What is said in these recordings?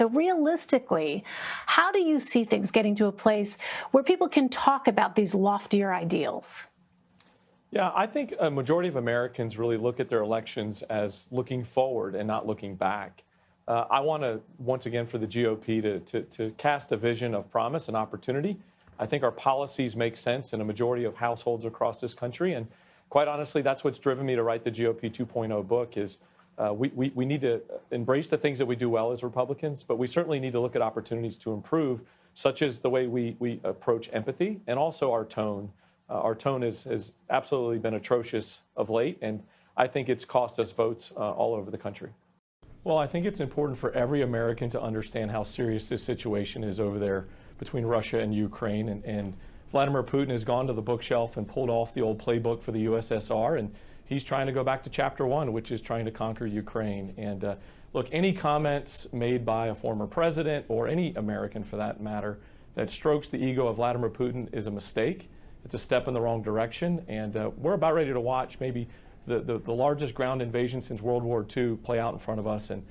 So realistically, how do you see things getting to a place where people can talk about these loftier ideals? Yeah, I think a majority of Americans really look at their elections as looking forward and not looking back. I want to, once again, for the GOP to cast a vision of promise and opportunity. I think our policies make sense in a majority of households across this country. And quite honestly, that's what's driven me to write the GOP 2.0 book is we need to embrace the things that we do well as Republicans, but we certainly need to look at opportunities to improve, such as the way we approach empathy and also our tone. Our tone has absolutely been atrocious of late, and I think it's cost us votes all over the country. Well, I think it's important for every American to understand how serious this situation is over there between Russia and Ukraine. And Vladimir Putin has gone to the bookshelf and pulled off the old playbook for the USSR, and he's trying to go back to chapter 1, which is trying to conquer Ukraine. And look, any comments made by a former president or any American for that matter that strokes the ego of Vladimir Putin is a mistake. It's a step in the wrong direction, and we're about ready to watch maybe the largest ground invasion since World War II play out in front of us. And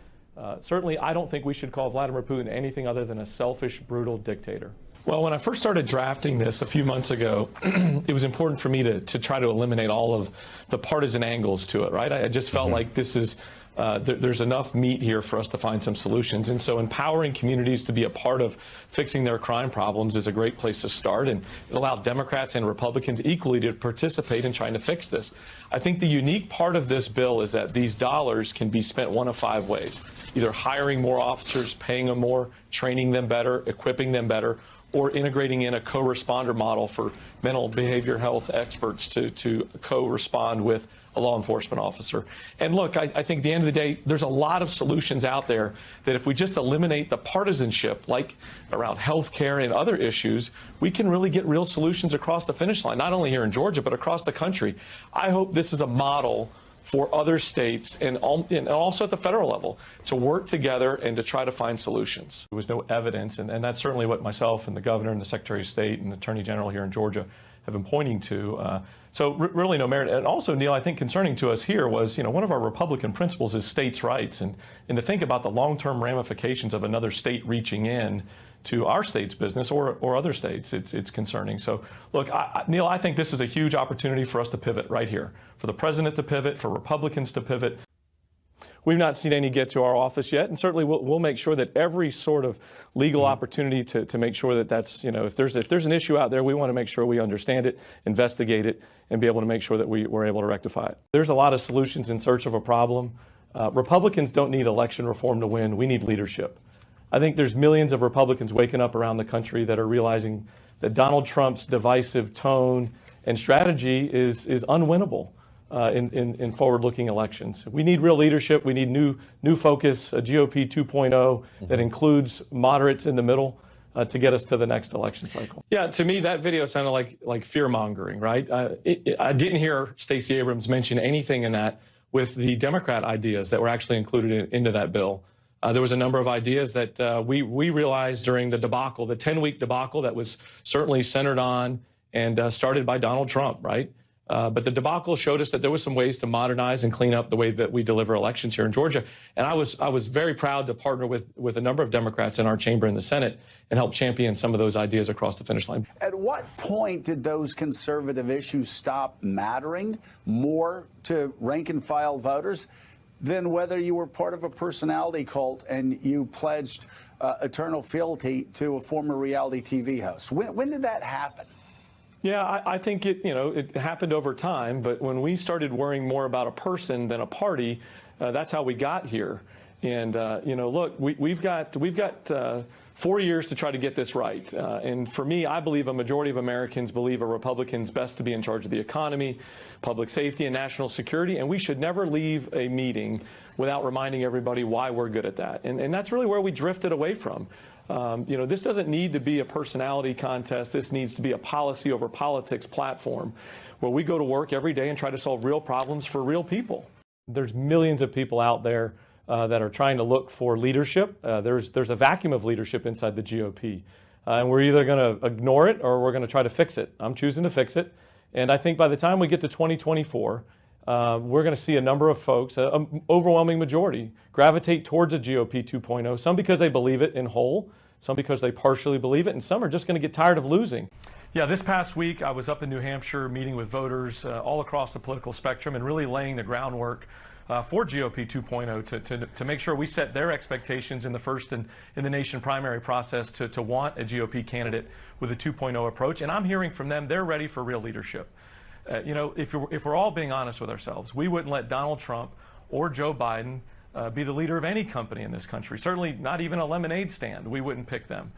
certainly, I don't think we should call Vladimir Putin anything other than a selfish, brutal dictator. Well, when I first started drafting this a few months ago, it was important for me to try to eliminate all of the partisan angles to it, right? I just felt like this is there's enough meat here for us to find some solutions. And so empowering communities to be a part of fixing their crime problems is a great place to start. And it allowed Democrats and Republicans equally to participate in trying to fix this. I think the unique part of this bill is that these dollars can be spent one of 5 ways: either hiring more officers, paying them more, training them better, equipping them better, or integrating in a co-responder model for mental behavior health experts to co-respond with a law enforcement officer. And look, I think at the end of the day, there's a lot of solutions out there that if we just eliminate the partisanship, like around health care and other issues, we can really get real solutions across the finish line, not only here in Georgia, but across the country. I hope this is a model for other states and also at the federal level to work together and to try to find solutions. There was no evidence, and that's certainly what myself and the governor and the Secretary of State and the Attorney General here in Georgia have been pointing to. So really no merit. And also, Neil, I think concerning to us here was, one of our Republican principles is states' rights, and to think about the long-term ramifications of another state reaching in to our state's business or other states, it's concerning. So look, Neil, I think this is a huge opportunity for us to pivot right here, for the president to pivot, for Republicans to pivot. We've not seen any get to our office yet, and certainly we'll make sure that every sort of legal opportunity to make sure that that's, if there's an issue out there, we want to make sure we understand it, investigate it, and be able to make sure that we're able to rectify it. There's a lot of solutions in search of a problem. Republicans don't need election reform to win. We need leadership. I think there's millions of Republicans waking up around the country that are realizing that Donald Trump's divisive tone and strategy is unwinnable in forward-looking elections. We need real leadership. We need new focus, a GOP 2.0 that includes moderates in the middle to get us to the next election cycle. Yeah, to me, that video sounded like fear-mongering, right? I didn't hear Stacey Abrams mention anything in that with the Democrat ideas that were actually included into that bill. There was a number of ideas that we realized during the debacle, the 10-week debacle that was certainly centered on and started by Donald Trump, right? But the debacle showed us that there was some ways to modernize and clean up the way that we deliver elections here in Georgia. And I was very proud to partner with a number of Democrats in our chamber in the Senate and help champion some of those ideas across the finish line. At what point did those conservative issues stop mattering more to rank and file voters than whether you were part of a personality cult and you pledged eternal fealty to a former reality TV host? When did that happen? Yeah, I think it happened over time, but when we started worrying more about a person than a party, that's how we got here. And look, we've got 4 years to try to get this right. And for me, I believe a majority of Americans believe a Republican's best to be in charge of the economy, public safety, and national security. And we should never leave a meeting without reminding everybody why we're good at that. And that's really where we drifted away from. This doesn't need to be a personality contest. This needs to be a policy over politics platform where we go to work every day and try to solve real problems for real people. There's millions of people out there that are trying to look for leadership. There's a vacuum of leadership inside the GOP. And we're either going to ignore it or we're going to try to fix it. I'm choosing to fix it. And I think by the time we get to 2024, we're going to see a number of folks, an overwhelming majority, gravitate towards a GOP 2.0, some because they believe it in whole, some because they partially believe it, and some are just going to get tired of losing. Yeah, this past week I was up in New Hampshire meeting with voters all across the political spectrum and really laying the groundwork for GOP 2.0 to make sure we set their expectations in the first and in the nation primary process to want a GOP candidate with a 2.0 approach. And I'm hearing from them they're ready for real leadership. You know, if we're all being honest with ourselves, we wouldn't let Donald Trump or Joe Biden be the leader of any company in this country, certainly not even a lemonade stand. We wouldn't pick them.